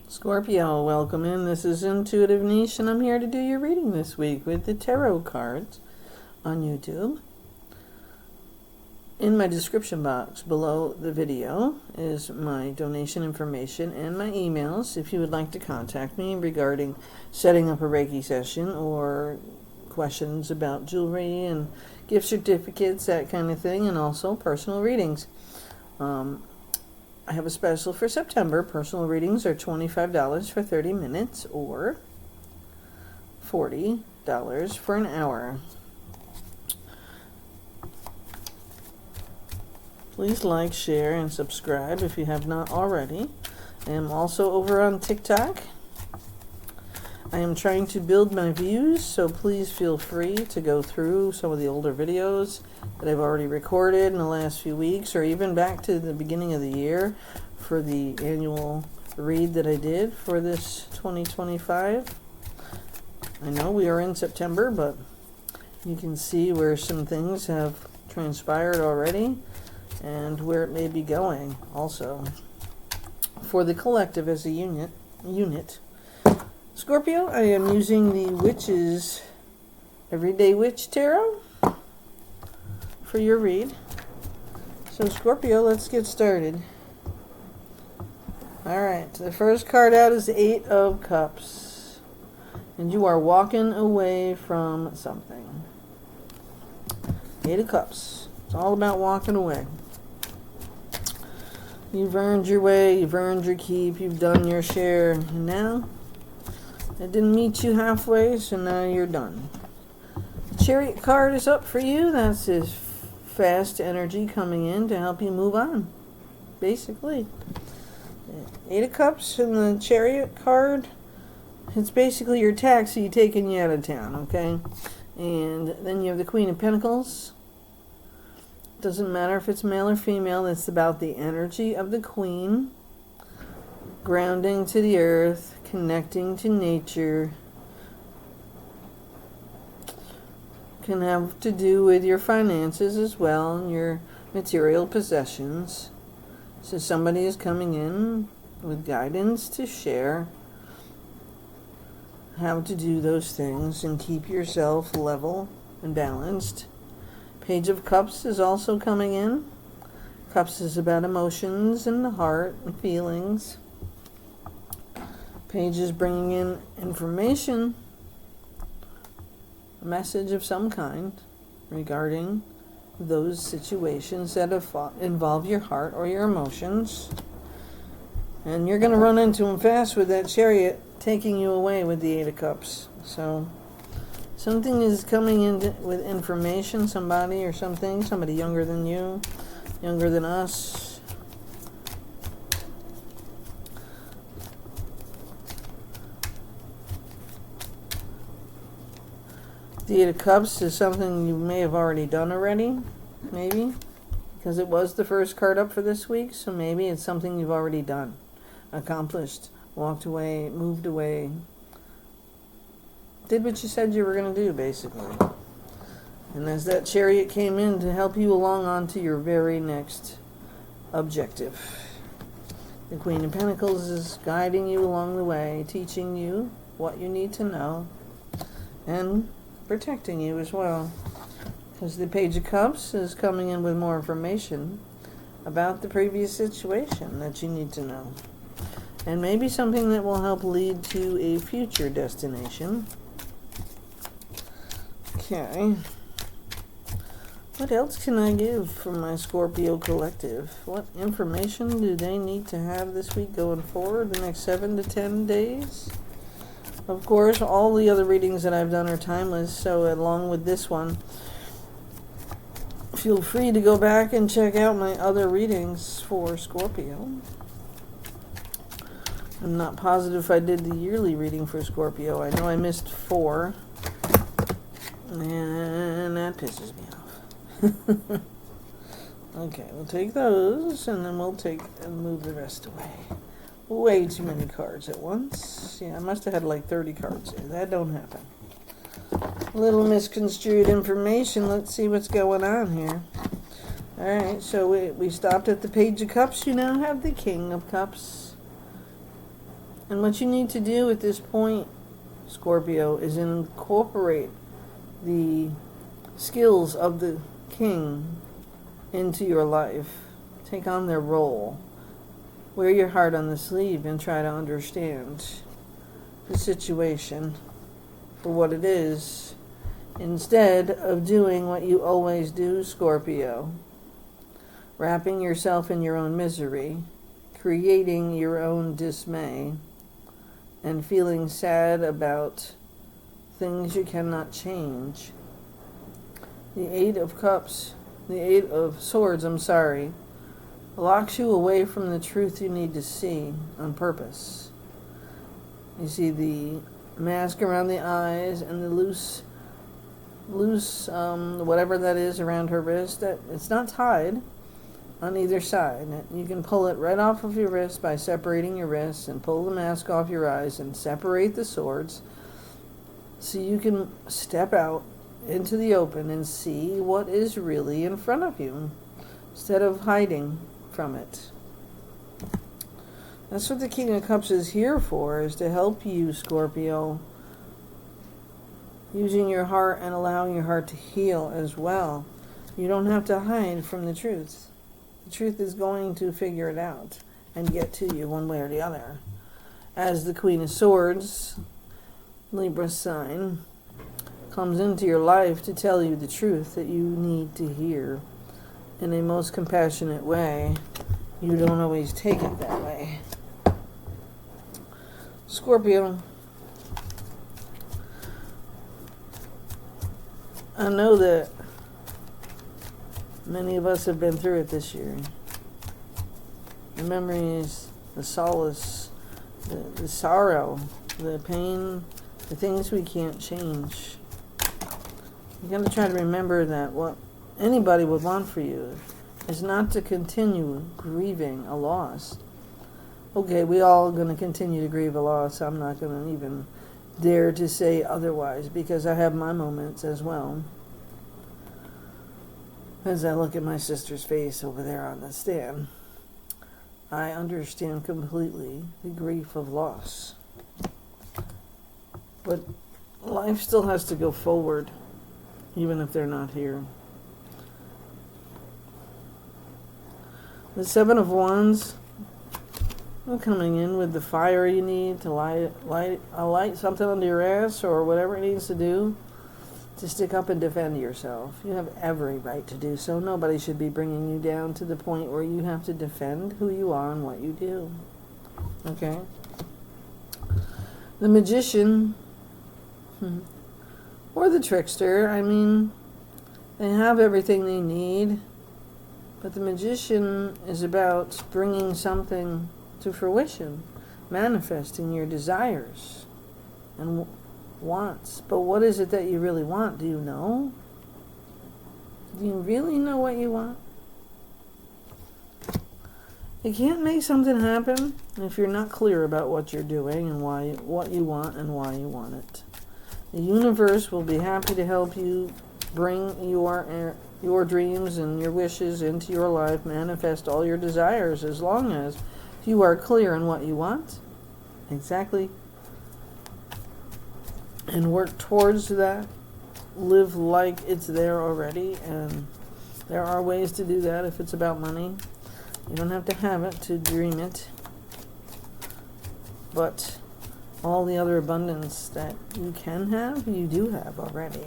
Scorpio, welcome in. This is Intuitive Niche, and I'm here to do your reading this week with the tarot cards on YouTube. In my description box below the video is my donation information and my emails if you would like to contact me regarding setting up a Reiki session or questions about jewelry and gift certificates, that kind of thing, and also personal readings. I have a special for September. Personal readings are $25 for 30 minutes or $40 for an hour. Please like, share, and subscribe if you have not already. I am also over on TikTok. I am trying to build my views, so please feel free to go through some of the older videos that I've already recorded in the last few weeks, or even back to the beginning of the year for the annual read that I did for this 2025. I know we are in September, but you can see where some things have transpired already and where it may be going also. For the collective as a unit. Scorpio, I am using the Witch's Everyday Witch Tarot for your read. So Scorpio, let's get started. Alright, the first card out is the Eight of Cups. And you are walking away from something. Eight of Cups. It's all about walking away. You've earned your way, you've earned your keep, you've done your share. And now, it didn't meet you halfway, so now you're done. The Chariot card is up for you. That's this fast energy coming in to help you move on, basically. Eight of Cups and the Chariot card, it's basically your taxi taking you out of town, okay? And then you have the Queen of Pentacles. Doesn't matter if it's male or female, it's about the energy of the Queen, grounding to the earth, connecting to nature. Can have to do with your finances as well and your material possessions. So somebody is coming in with guidance to share how to do those things and keep yourself level and balanced. Page of Cups is also coming in. Cups is about emotions and the heart and feelings. Page is bringing in information, a message of some kind regarding those situations that involve your heart or your emotions. And you're going to run into them fast with that Chariot taking you away with the Eight of Cups. So something is coming in with information, somebody or something, somebody younger than you, younger than us. The Eight of Cups is something you may have already done already, maybe, because it was the first card up for this week, so maybe it's something you've already done, accomplished, walked away, moved away, did what you said you were going to do, basically. And as that Chariot came in to help you along onto your very next objective. The Queen of Pentacles is guiding you along the way, teaching you what you need to know, and protecting you as well, because the Page of Cups is coming in with more information about the previous situation that you need to know, and maybe something that will help lead to a future destination. Okay, what else can I give from my Scorpio collective? What information do they need to have this week going forward, the next 7 to 10 days? Of course, all the other readings that I've done are timeless, so along with this one, feel free to go back and check out my other readings for Scorpio. I'm not positive if I did the yearly reading for Scorpio. I know I missed 4, and that pisses me off. Okay, we'll take those, and then we'll take and move the rest away. Way too many cards at once. Yeah, I must have had like 30 cards there. That don't happen. A little misconstrued information. Let's see what's going on here. Alright, so we stopped at the Page of Cups. You now have the King of Cups. And what you need to do at this point, Scorpio, is incorporate the skills of the king into your life. Take on their role. Wear your heart on the sleeve and try to understand the situation for what it is, instead of doing what you always do, Scorpio. Wrapping yourself in your own misery, creating your own dismay, and feeling sad about things you cannot change. The Eight of Cups, the Eight of Swords, locks you away from the truth you need to see on purpose. You see the mask around the eyes and the loose, whatever that is around her wrist. That it's not tied on either side. You can pull it right off of your wrist by separating your wrists and pull the mask off your eyes and separate the swords so you can step out into the open and see what is really in front of you instead of hiding from it. That's what the King of Cups is here for, is to help you, Scorpio, using your heart and allowing your heart to heal as well. You don't have to hide from the truth. The truth is going to figure it out and get to you one way or the other. As the Queen of Swords, Libra sign, comes into your life to tell you the truth that you need to hear in a most compassionate way, you don't always take it that way. Scorpio, I know that many of us have been through it this year. The memories, the solace, the sorrow, the pain, the things we can't change. You got to try to remember that what anybody would want for you is not to continue grieving a loss. Okay, we all going to continue to grieve a loss. I'm not going to even dare to say otherwise, because I have my moments as well. As I look at my sister's face over there on the stand, I understand completely the grief of loss. But life still has to go forward, even if they're not here. The Seven of Wands, I'm coming in with the fire you need to light something under your ass or whatever it needs to do to stick up and defend yourself. You have every right to do so. Nobody should be bringing you down to the point where you have to defend who you are and what you do. Okay? The Magician, or the Trickster, they have everything they need, but the Magician is about bringing something to fruition, manifesting your desires and wants. But what is it that you really want? Do you know? Do you really know what you want? You can't make something happen if you're not clear about what you're doing and what you want and why you want it. The universe will be happy to help you bring your dreams and your wishes into your life, manifest all your desires, as long as you are clear on what you want. Exactly. And work towards that. Live like it's there already. And there are ways to do that if it's about money. You don't have to have it to dream it. But all the other abundance that you can have, you do have already.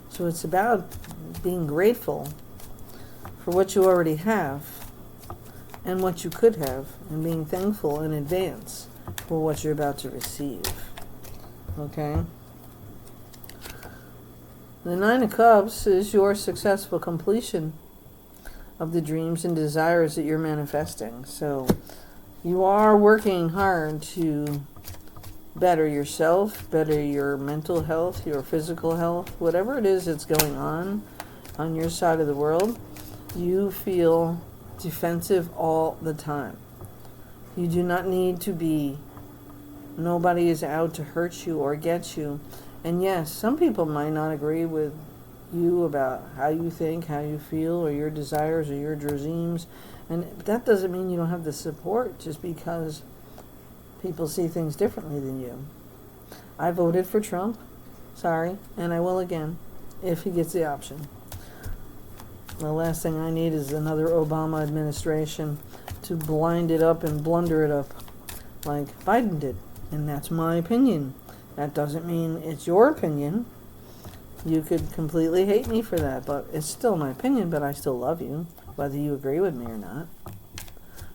So it's about being grateful for what you already have and what you could have, and being thankful in advance for what you're about to receive. Okay? The Nine of Cups is your successful completion of the dreams and desires that you're manifesting. So you are working hard to better yourself, better your mental health, your physical health, whatever it is that's going on your side of the world. You feel defensive all the time. You do not need to be. Nobody is out to hurt you or get you. And yes, some people might not agree with you about how you think, how you feel, or your desires or your dreams. And that doesn't mean you don't have the support just because People see things differently than you. I voted for Trump. Sorry, and I will again, if he gets the option. The last thing I need is another Obama administration to blind it up and blunder it up like Biden did. And that's my opinion. That doesn't mean it's your opinion. You could completely hate me for that, but it's still my opinion, but I still love you, whether you agree with me or not.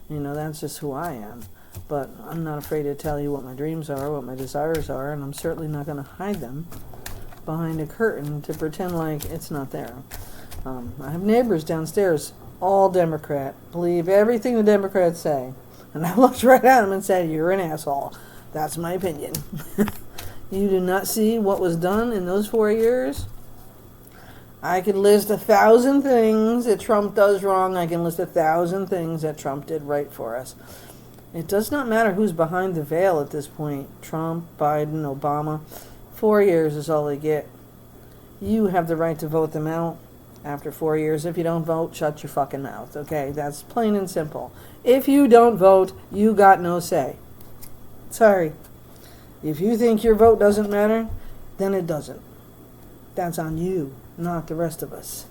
You know, that's just who I am. But I'm not afraid to tell you what my dreams are, what my desires are, and I'm certainly not going to hide them behind a curtain to pretend like it's not there. I have neighbors downstairs, all Democrat, believe everything the Democrats say. And I looked right at them and said, you're an asshole. That's my opinion. You do not see what was done in those 4 years? I could list 1,000 things that Trump does wrong. I can list 1,000 things that Trump did right for us. It does not matter who's behind the veil at this point. Trump, Biden, Obama. 4 years is all they get. You have the right to vote them out after 4 years. If you don't vote, shut your fucking mouth. Okay, that's plain and simple. If you don't vote, you got no say. Sorry. If you think your vote doesn't matter, then it doesn't. That's on you, not the rest of us.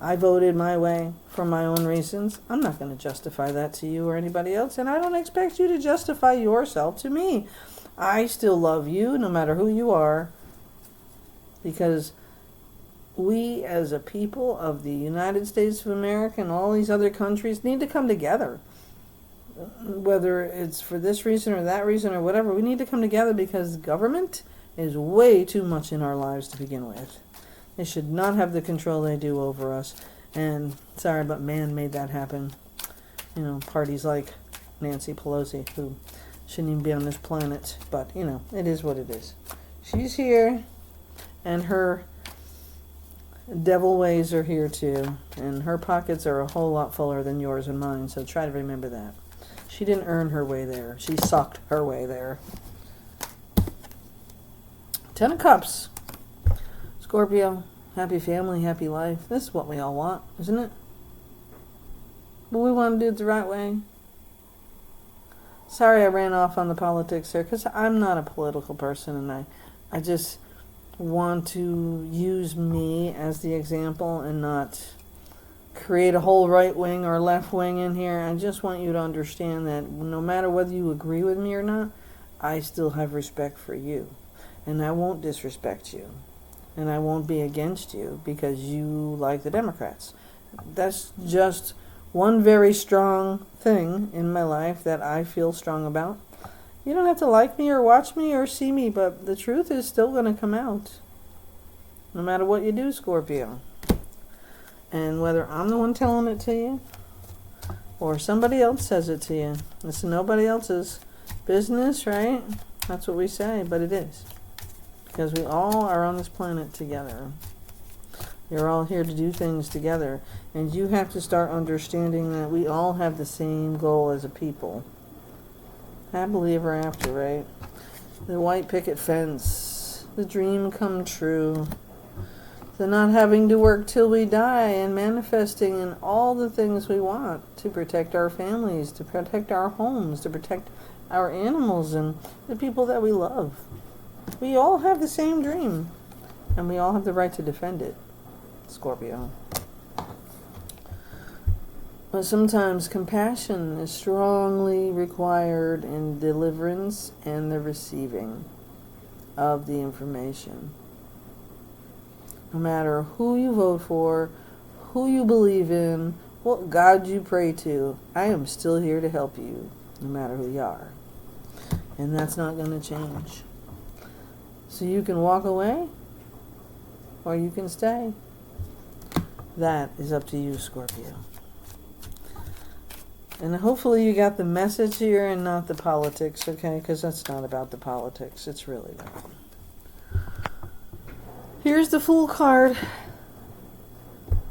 I voted my way for my own reasons. I'm not going to justify that to you or anybody else, and I don't expect you to justify yourself to me. I still love you, no matter who you are, because we as a people of the United States of America and all these other countries need to come together. Whether it's for this reason or that reason or whatever, we need to come together because government is way too much in our lives to begin with. They should not have the control they do over us. And sorry, but man made that happen. You know, parties like Nancy Pelosi, who shouldn't even be on this planet. But, you know, it is what it is. She's here, and her devil ways are here too. And her pockets are a whole lot fuller than yours and mine, so try to remember that. She didn't earn her way there. She sucked her way there. 10 of Cups. Scorpio, happy family, happy life. This is what we all want, isn't it? But we want to do it the right way. Sorry I ran off on the politics here, because I'm not a political person, and I just want to use me as the example and not create a whole right wing or left wing in here. I just want you to understand that no matter whether you agree with me or not, I still have respect for you. And I won't disrespect you. And I won't be against you because you like the Democrats. That's just one very strong thing in my life that I feel strong about. You don't have to like me or watch me or see me, but the truth is still going to come out. No matter what you do, Scorpio. And whether I'm the one telling it to you or somebody else says it to you, it's nobody else's business, right? That's what we say, but it is. Because we all are on this planet together. You're all here to do things together. And you have to start understanding that we all have the same goal as a people. Happily ever after, right? The white picket fence. The dream come true. The not having to work till we die and manifesting in all the things we want to protect our families, to protect our homes, to protect our animals and the people that we love. We all have the same dream, and we all have the right to defend it, Scorpio. But sometimes compassion is strongly required in deliverance and the receiving of the information. No matter who you vote for, who you believe in, what God you pray to, I am still here to help you, no matter who you are. And that's not going to change. So you can walk away, or you can stay. That is up to you, Scorpio. And hopefully you got the message here and not the politics, okay? Because that's not about the politics. It's really not. Here's the Fool card.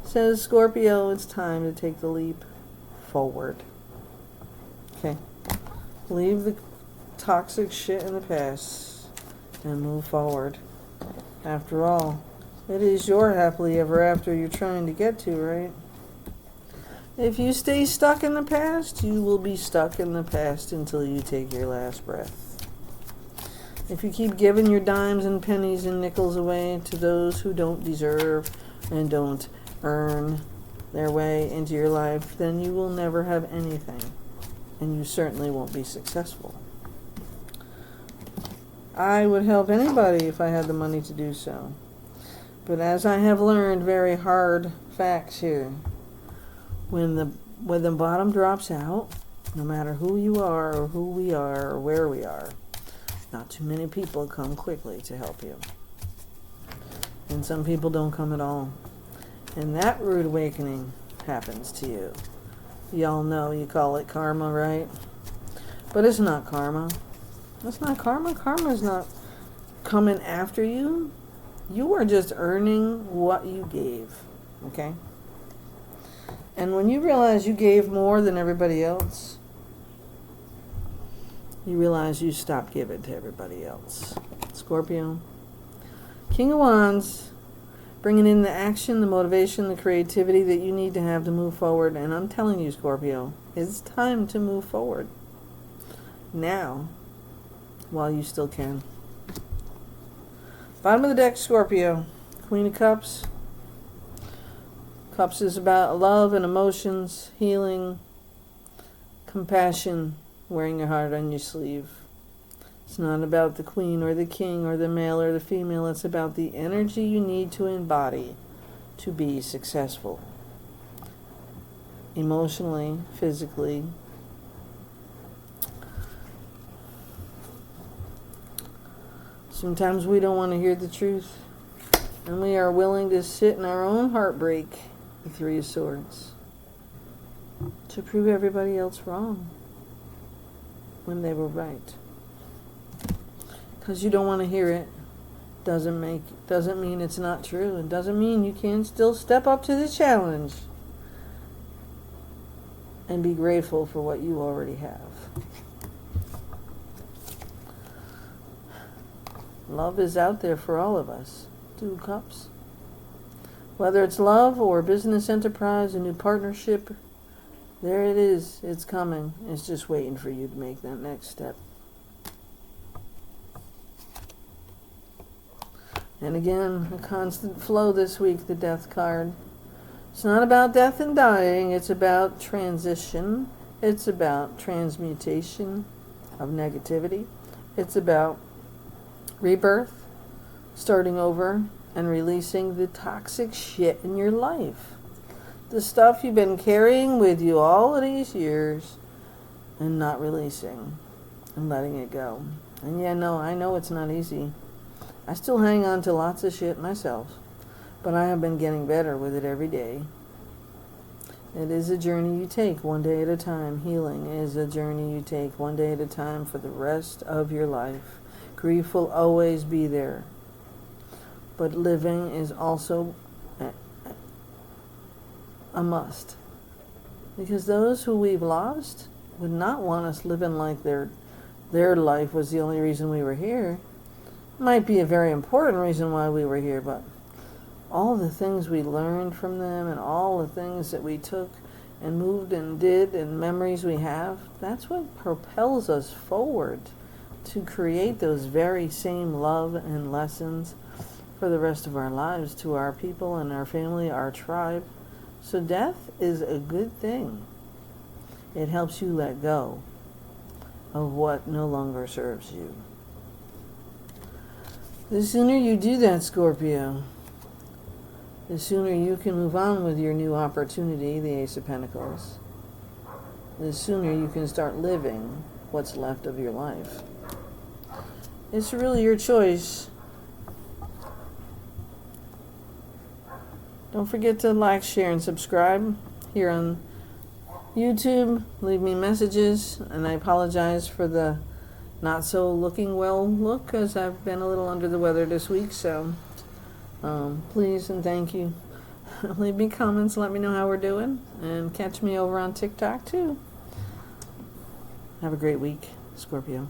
Says, Scorpio, it's time to take the leap forward. Okay. Leave the toxic shit in the past and move forward. After all, it is your happily ever after you're trying to get to, right? If you stay stuck in the past, you will be stuck in the past until you take your last breath. If you keep giving your dimes and pennies and nickels away to those who don't deserve and don't earn their way into your life, then you will never have anything, and you certainly won't be successful. I would help anybody if I had the money to do so. But as I have learned very hard facts here, when the bottom drops out, no matter who you are or who we are or where we are, not too many people come quickly to help you. And some people don't come at all. And that rude awakening happens to you. Y'all know you call it karma, right? But it's not karma. That's not karma. Karma is not coming after you. You are just earning what you gave. Okay? And when you realize you gave more than everybody else, you realize you stopped giving to everybody else. Scorpio. King of Wands, bringing in the action, the motivation, the creativity that you need to have to move forward. And I'm telling you, Scorpio, it's time to move forward. Now, while you still can. Bottom of the deck, Scorpio. Queen of Cups. Cups is about love and emotions, healing, compassion, wearing your heart on your sleeve. It's not about the queen or the king or the male or the female. It's about the energy you need to embody to be successful. Emotionally, physically. Sometimes we don't want to hear the truth, and we are willing to sit in our own heartbreak, the Three of Swords, to prove everybody else wrong when they were right. Because you don't want to hear it doesn't mean it's not true. It doesn't mean you can't still step up to the challenge and be grateful for what you already have. Love is out there for all of us. Two of Cups. Whether it's love or business enterprise, a new partnership, there it is. It's coming. It's just waiting for you to make that next step. And again, a constant flow this week, the Death card. It's not about death and dying. It's about transition. It's about transmutation of negativity. It's about rebirth, starting over, and releasing the toxic shit in your life. The stuff you've been carrying with you all of these years and not releasing and letting it go. And yeah, no, I know it's not easy. I still hang on to lots of shit myself, but I have been getting better with it every day. It is a journey you take one day at a time. Healing is a journey you take one day at a time for the rest of your life. Grief will always be there. But living is also a must. Because those who we've lost would not want us living like their life was the only reason we were here. It might be a very important reason why we were here, but all the things we learned from them and all the things that we took and moved and did and memories we have, that's what propels us forward to create those very same love and lessons for the rest of our lives to our people and our family, our tribe. So death is a good thing. It helps you let go of what no longer serves you. The sooner you do that, Scorpio, the sooner you can move on with your new opportunity, the Ace of Pentacles. The sooner you can start living what's left of your life. It's really your choice. Don't forget to like, share, and subscribe here on YouTube. Leave me messages, and I apologize for the not so looking well look, because I've been a little under the weather this week. So please and thank you. Leave me comments, let me know how we're doing, and catch me over on TikTok too. Have a great week, Scorpio.